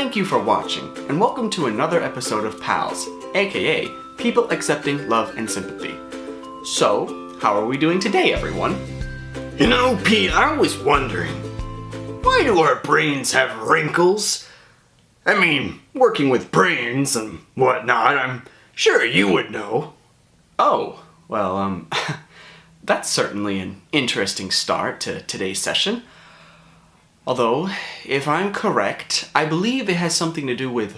Thank you for watching, and welcome to another episode of PALS, aka People Accepting Love and Sympathy. So, how are we doing today, everyone? You know, Pete, I was wondering, why do our brains have wrinkles? I mean, working with brains and whatnot, I'm sure you would know. Oh, well, that's certainly an interesting start to today's session. Although, if I'm correct, I believe it has something to do with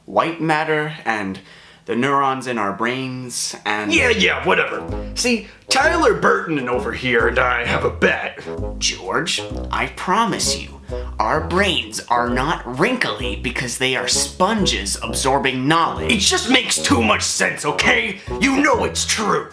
white matter and the neurons in our brains and... Yeah, whatever. See, Tyler Burton over here and I have a bet. George, I promise you, our brains are not wrinkly because they are sponges absorbing knowledge. It just makes too much sense, okay? You know it's true.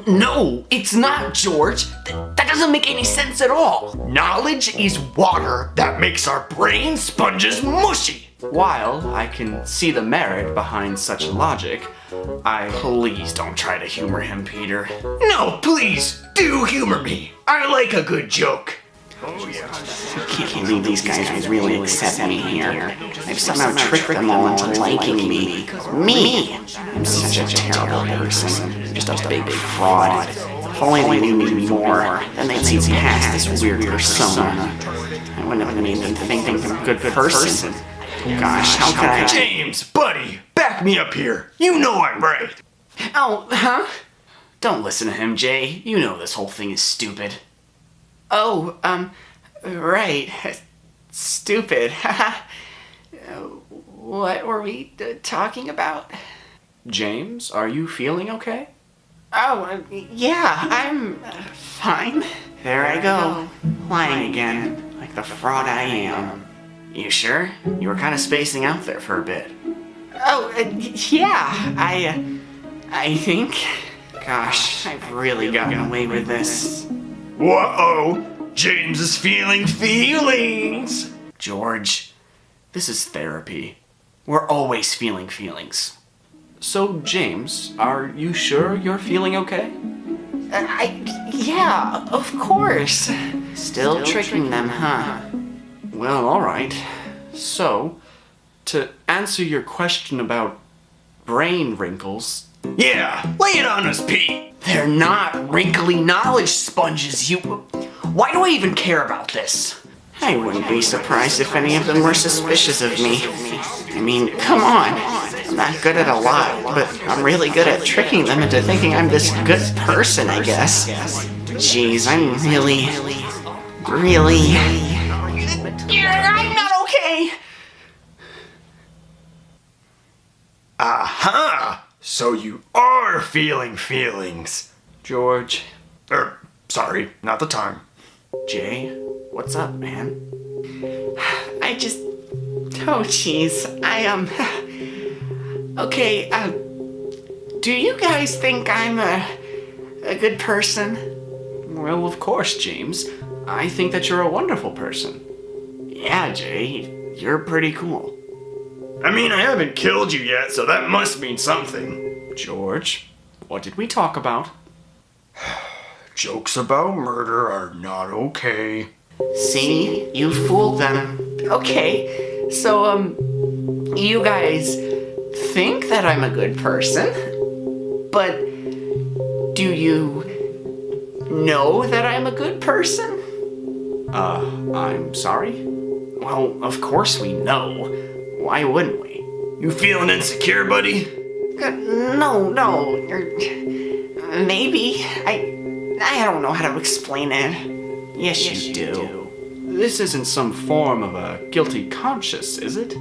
No, it's not, George. That doesn't make any sense at all. Knowledge is water that makes our brain sponges mushy. While I can see the merit behind such logic, Please don't try to humor him, Peter. No, please, do humor me. I like a good joke. I can't believe these guys really accept me here. I've somehow tricked them all into liking me. Me! I'm such a terrible person. Just a big fraud. If only they knew me more, then they'd see past this weird persona. I wouldn't have made them think I'm a good person. Gosh, how could I... James, buddy, back me up here. You know I'm right. Oh, huh? Don't listen to him, Jay. You know this whole thing is stupid. Oh, right. Stupid. What were we talking about? James, are you feeling okay? Oh, yeah, I'm fine. There I go, lying again, like the fraud I am. You sure? You were kind of spacing out there for a bit. Oh, yeah, I think. Gosh, I've really gotten away with this. Whoa, James is feeling feelings. George, this is therapy. We're always feeling feelings. So, James, are you sure you're feeling okay? Yeah, of course. Still tricking them, huh? Well, alright. So, to answer your question about brain wrinkles... Yeah, lay it on us, Pete. They're not wrinkly knowledge sponges, you... Why do I even care about this? I wouldn't be surprised if any of them were suspicious of me. I mean, come on. I'm not good at a lot, but I'm really good at tricking them into thinking I'm this good person, I guess. Jeez, I'm really... I'm not okay! Aha! So you are feeling feelings. George... Sorry, not the time. Jay, what's up, man? Oh, jeez. Okay, do you guys think I'm a good person? Well, of course, James. I think that you're a wonderful person. Yeah, Jay, you're pretty cool. I mean, I haven't killed you yet, so that must mean something. George, what did we talk about? Jokes about murder are not okay. See? You fooled them. Okay, so, you guys think that I'm a good person, but do you know that I'm a good person? I'm sorry? Well, of course we know. Why wouldn't we? You feeling insecure, buddy? No. Maybe. I don't know how to explain it. Yes, you do. This isn't some form of a guilty conscience, is it?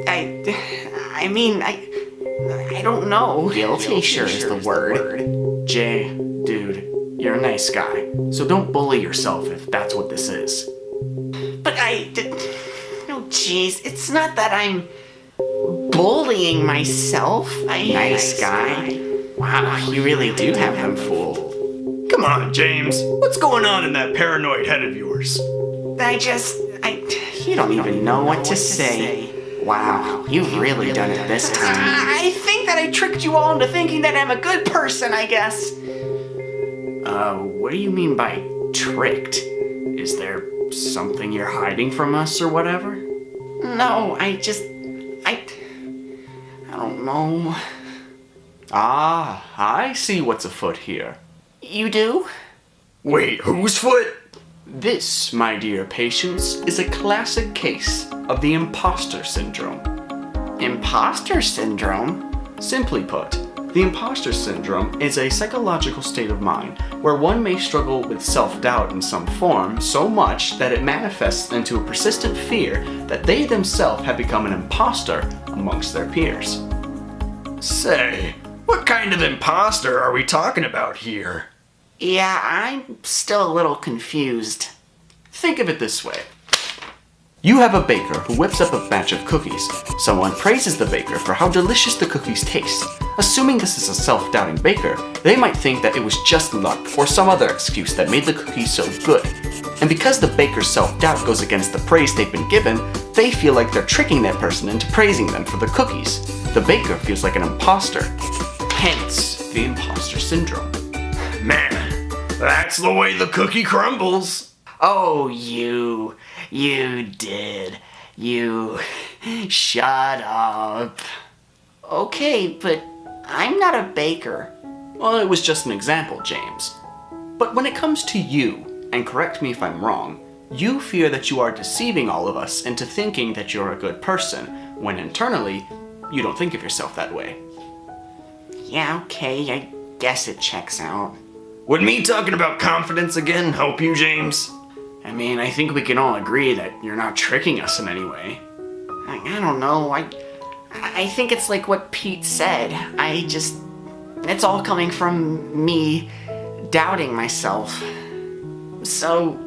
I mean, I don't know. Guilty sure is the word. Jay, dude, you're a nice guy, so don't bully yourself if that's what this is. But no, jeez, it's not that I'm bullying myself. Nice guy. Wow, you really do have them fooled. Come on, James. What's going on in that paranoid head of yours? You don't even know what to say. Wow, you've really done it this time. I think that I tricked you all into thinking that I'm a good person, I guess. What do you mean by tricked? Is there something you're hiding from us or whatever? No, don't know. Ah, I see what's afoot here. You do? Wait, whose foot? This, my dear patients, is a classic case of the Imposter Syndrome. Imposter Syndrome? Simply put, the Imposter Syndrome is a psychological state of mind where one may struggle with self-doubt in some form so much that it manifests into a persistent fear that they themselves have become an imposter amongst their peers. Say, what kind of imposter are we talking about here? Yeah, I'm still a little confused. Think of it this way. You have a baker who whips up a batch of cookies. Someone praises the baker for how delicious the cookies taste. Assuming this is a self-doubting baker, they might think that it was just luck or some other excuse that made the cookies so good. And because the baker's self-doubt goes against the praise they've been given, they feel like they're tricking that person into praising them for the cookies. The baker feels like an imposter. Hence, the Imposter Syndrome. Man, that's the way the cookie crumbles. Oh, you did. You, shut up. Okay, but I'm not a baker. Well, it was just an example, James. But when it comes to you, and correct me if I'm wrong, you fear that you are deceiving all of us into thinking that you're a good person, when internally, you don't think of yourself that way. Yeah, okay, I guess it checks out. Would me talking about confidence again help you, James? I mean, I think we can all agree that you're not tricking us in any way. I don't know, I think it's like what Pete said. It's all coming from me doubting myself. So,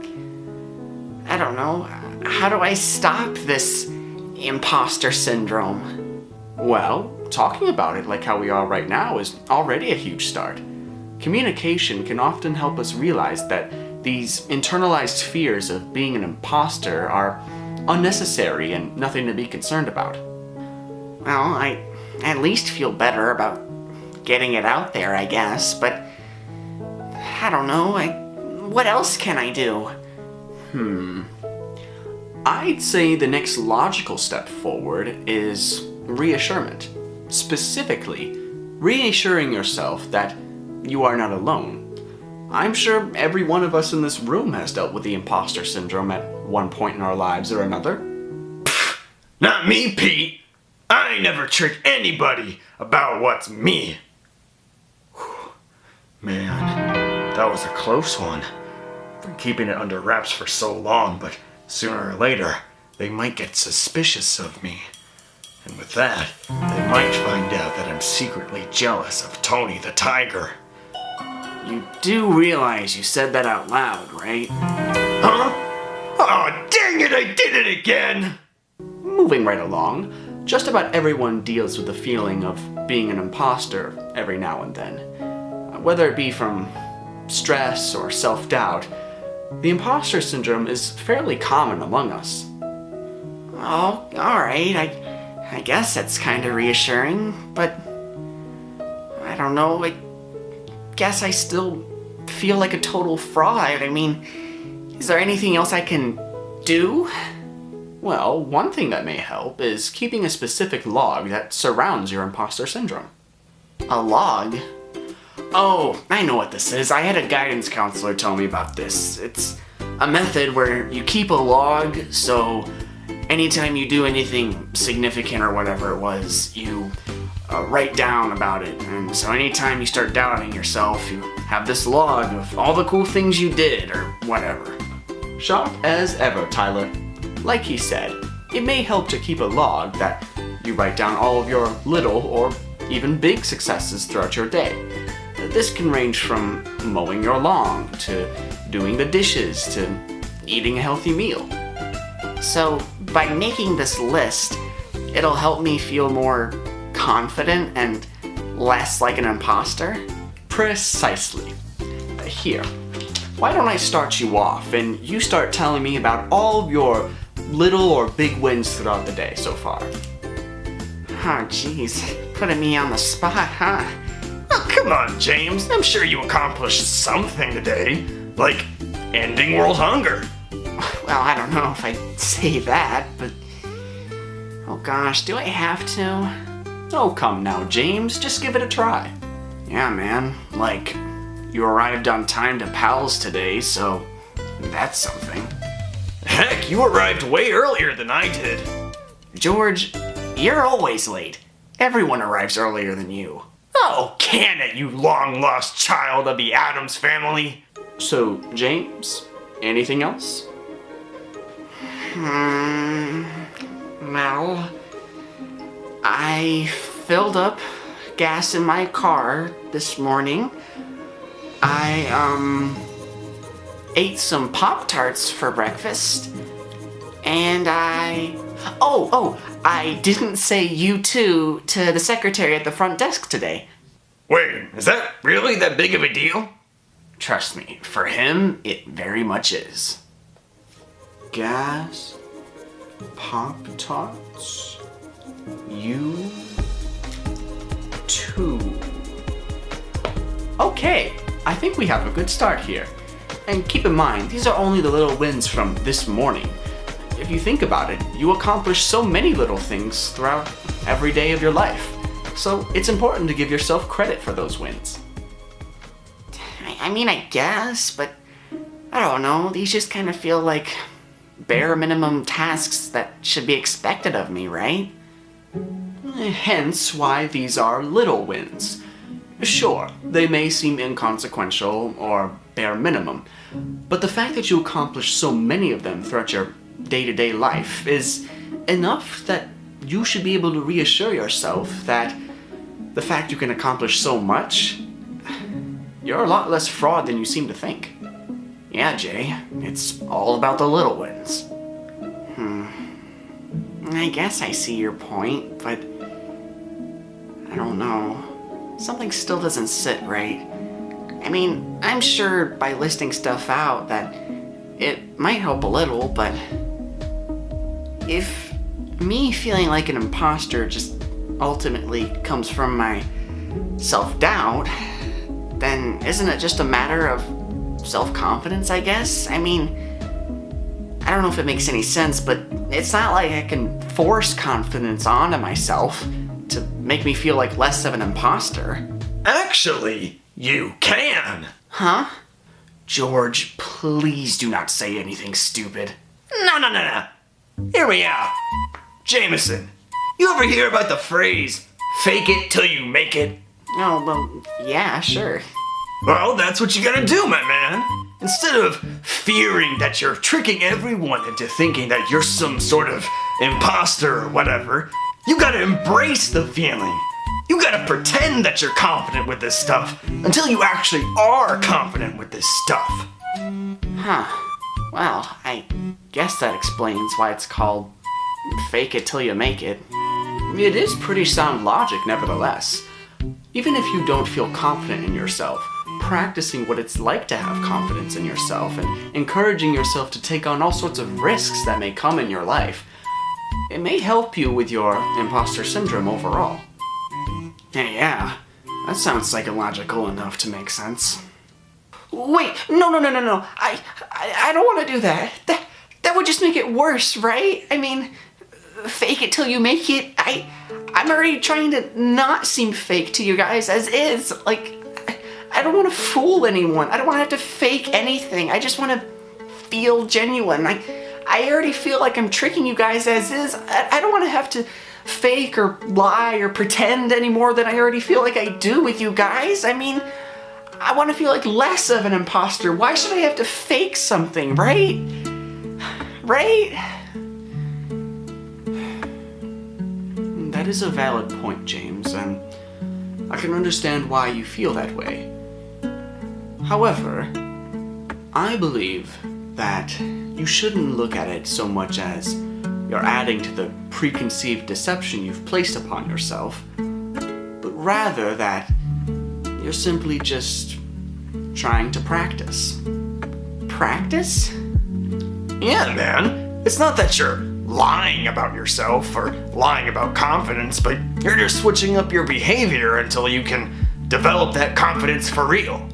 I don't know, how do I stop this imposter syndrome? Well, talking about it like how we are right now is already a huge start. Communication can often help us realize that these internalized fears of being an imposter are unnecessary and nothing to be concerned about. Well, I at least feel better about getting it out there, I guess, but I don't know, what else can I do? I'd say the next logical step forward is reassurance. Specifically, reassuring yourself that you are not alone. I'm sure every one of us in this room has dealt with the imposter syndrome at one point in our lives or another. Not me, Pete. I never trick anybody about what's me. Whew. Man, that was a close one. Been keeping it under wraps for so long, but sooner or later, they might get suspicious of me. And with that, they might find out that I'm secretly jealous of Tony the Tiger. You do realize you said that out loud, right? Huh? Oh, dang it, I did it again! Moving right along, just about everyone deals with the feeling of being an imposter every now and then. Whether it be from stress or self-doubt, the imposter syndrome is fairly common among us. Oh, alright, I guess that's kind of reassuring, but I don't know, I guess I still feel like a total fraud. I mean, is there anything else I can do? Well, one thing that may help is keeping a specific log that surrounds your imposter syndrome. A log? Oh, I know what this is. I had a guidance counselor tell me about this. It's a method where you keep a log, so anytime you do anything significant or whatever it was, you write down about it. And so anytime you start doubting yourself, you have this log of all the cool things you did or whatever. Sharp as ever, Tyler. Like he said, it may help to keep a log that you write down all of your little or even big successes throughout your day. This can range from mowing your lawn to doing the dishes to eating a healthy meal. So by making this list, it'll help me feel more confident and less like an imposter? Precisely. Here, why don't I start you off and you start telling me about all of your little or big wins throughout the day so far. Oh, jeez. Putting me on the spot, huh? Oh, come on, James. I'm sure you accomplished something today. Like ending world hunger. Well, I don't know if I'd say that, but... Oh gosh, do I have to? Oh, come now, James, just give it a try. Yeah, man, like, you arrived on time to PALS today, so that's something. Heck, you arrived way earlier than I did. George, you're always late. Everyone arrives earlier than you. Oh, can it, you long-lost child of the Addams family? So, James, anything else? Well, I filled up gas in my car this morning. I, ate some Pop-Tarts for breakfast. And I didn't say you too to the secretary at the front desk today. Wait, is that really that big of a deal? Trust me, for him, it very much is. Gas, Pop-Tarts, you too. Okay, I think we have a good start here. And keep in mind, these are only the little wins from this morning. If you think about it, you accomplish so many little things throughout every day of your life. So it's important to give yourself credit for those wins. I mean, I guess, but I don't know, these just kind of feel like bare minimum tasks that should be expected of me, right? Hence why these are little wins. Sure, they may seem inconsequential or bare minimum, but the fact that you accomplish so many of them throughout your day-to-day life is enough that you should be able to reassure yourself that the fact you can accomplish so much, you're a lot less fraud than you seem to think. Yeah, Jay, it's all about the little wins. I guess I see your point, but I don't know. Something still doesn't sit right. I mean, I'm sure by listing stuff out that it might help a little, but if me feeling like an imposter just ultimately comes from my self-doubt, then isn't it just a matter of self-confidence, I guess? I mean, I don't know if it makes any sense, but it's not like I can force confidence onto myself to make me feel like less of an imposter. Actually, you can. Huh? George, please do not say anything stupid. No. Hear me out. Jameson, you ever hear about the phrase, fake it till you make it? Oh, well, yeah, sure. Well, that's what you gotta do, my man. Instead of fearing that you're tricking everyone into thinking that you're some sort of imposter or whatever, you gotta embrace the feeling. You gotta pretend that you're confident with this stuff until you actually are confident with this stuff. Huh. Well, I guess that explains why it's called fake it till you make it. It is pretty sound logic, nevertheless. Even if you don't feel confident in yourself, practicing what it's like to have confidence in yourself and encouraging yourself to take on all sorts of risks that may come in your life, it may help you with your imposter syndrome overall. Yeah, that sounds psychological enough to make sense. Wait, no. I don't want to do that. That would just make it worse, right? I mean, fake it till you make it. I'm already trying to not seem fake to you guys as is. Like, I don't want to fool anyone. I don't want to have to fake anything. I just want to feel genuine. I already feel like I'm tricking you guys as is. I don't want to have to fake or lie or pretend any more than I already feel like I do with you guys. I mean, I want to feel like less of an imposter. Why should I have to fake something, right? Right? That is a valid point, James, and I can understand why you feel that way. However, I believe that you shouldn't look at it so much as you're adding to the preconceived deception you've placed upon yourself, but rather that you're simply just trying to practice. Practice? Yeah, man. It's not that you're lying about yourself or lying about confidence, but you're just switching up your behavior until you can develop that confidence for real.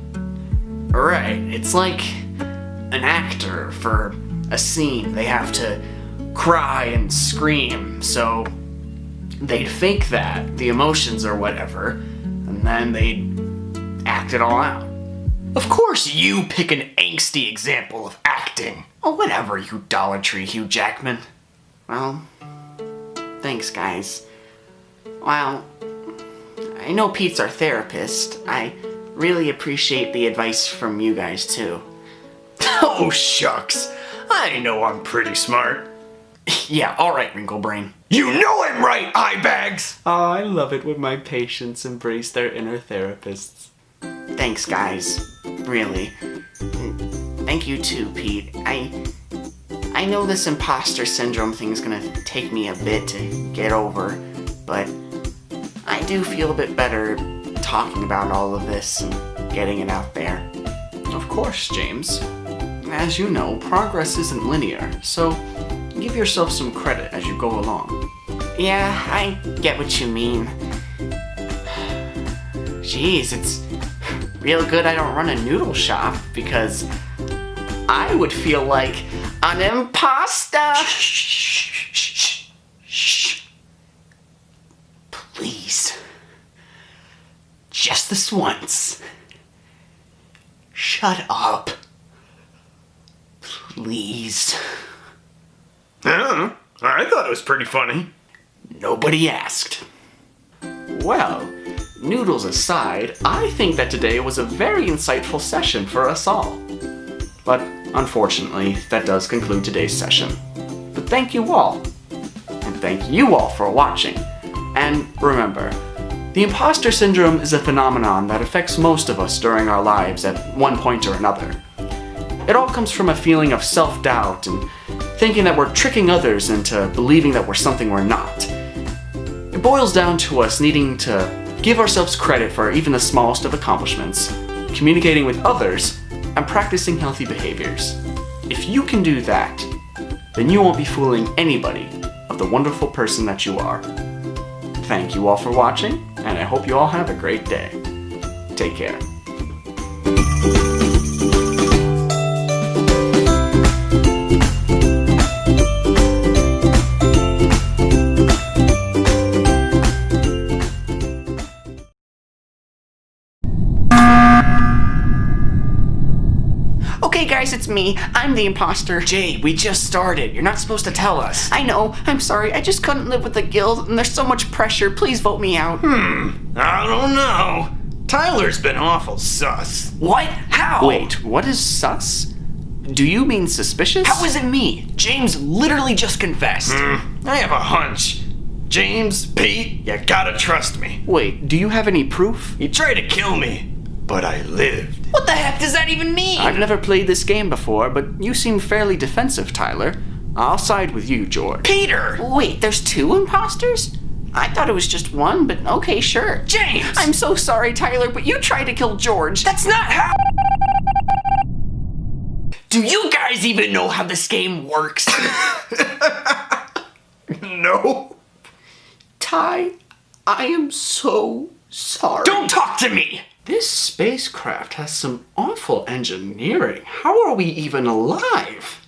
Right, it's like an actor for a scene. They have to cry and scream, so they'd fake that, the emotions or whatever, and then they'd act it all out. Of course you pick an angsty example of acting. Oh, whatever, you Dollar Tree Hugh Jackman. Well, thanks, guys. Well, I know Pete's our therapist. I really appreciate the advice from you guys, too. Oh, shucks. I know I'm pretty smart. Yeah, alright, Wrinklebrain. You know I'm right, eyebags! Oh, I love it when my patients embrace their inner therapists. Thanks, guys. Really. Thank you too, Pete. I know this imposter syndrome thing's gonna take me a bit to get over, but I do feel a bit better talking about all of this and getting it out there. Of course, James. As you know, progress isn't linear, so give yourself some credit as you go along. Yeah, I get what you mean. Jeez, it's real good I don't run a noodle shop, because I would feel like an imposter. Shh. Please. Just this once. Shut up. Please. I thought it was pretty funny. Nobody asked. Well, noodles aside, I think that today was a very insightful session for us all. But unfortunately, that does conclude today's session. But thank you all. And thank you all for watching. And remember, the imposter syndrome is a phenomenon that affects most of us during our lives at one point or another. It all comes from a feeling of self-doubt and thinking that we're tricking others into believing that we're something we're not. It boils down to us needing to give ourselves credit for even the smallest of accomplishments, communicating with others, and practicing healthy behaviors. If you can do that, then you won't be fooling anybody of the wonderful person that you are. Thank you all for watching, and I hope you all have a great day. Take care. Okay guys, it's me. I'm the imposter. Jay, we just started. You're not supposed to tell us. I know. I'm sorry. I just couldn't live with the guilt, and there's so much pressure. Please vote me out. I don't know. Tyler's been awful sus. What? How? Wait, what is sus? Do you mean suspicious? How is it me? James literally just confessed. I have a hunch. James, Pete, you gotta trust me. Wait, do you have any proof? He tried to kill me, but I lived. What the heck does that even mean? I've never played this game before, but you seem fairly defensive, Tyler. I'll side with you, George. Peter! Wait, there's two imposters? I thought it was just one, but okay, sure. James! I'm so sorry, Tyler, but you tried to kill George. That's not how... Do you guys even know how this game works? No. Ty, I am so sorry. Don't talk to me! This spacecraft has some awful engineering. How are we even alive?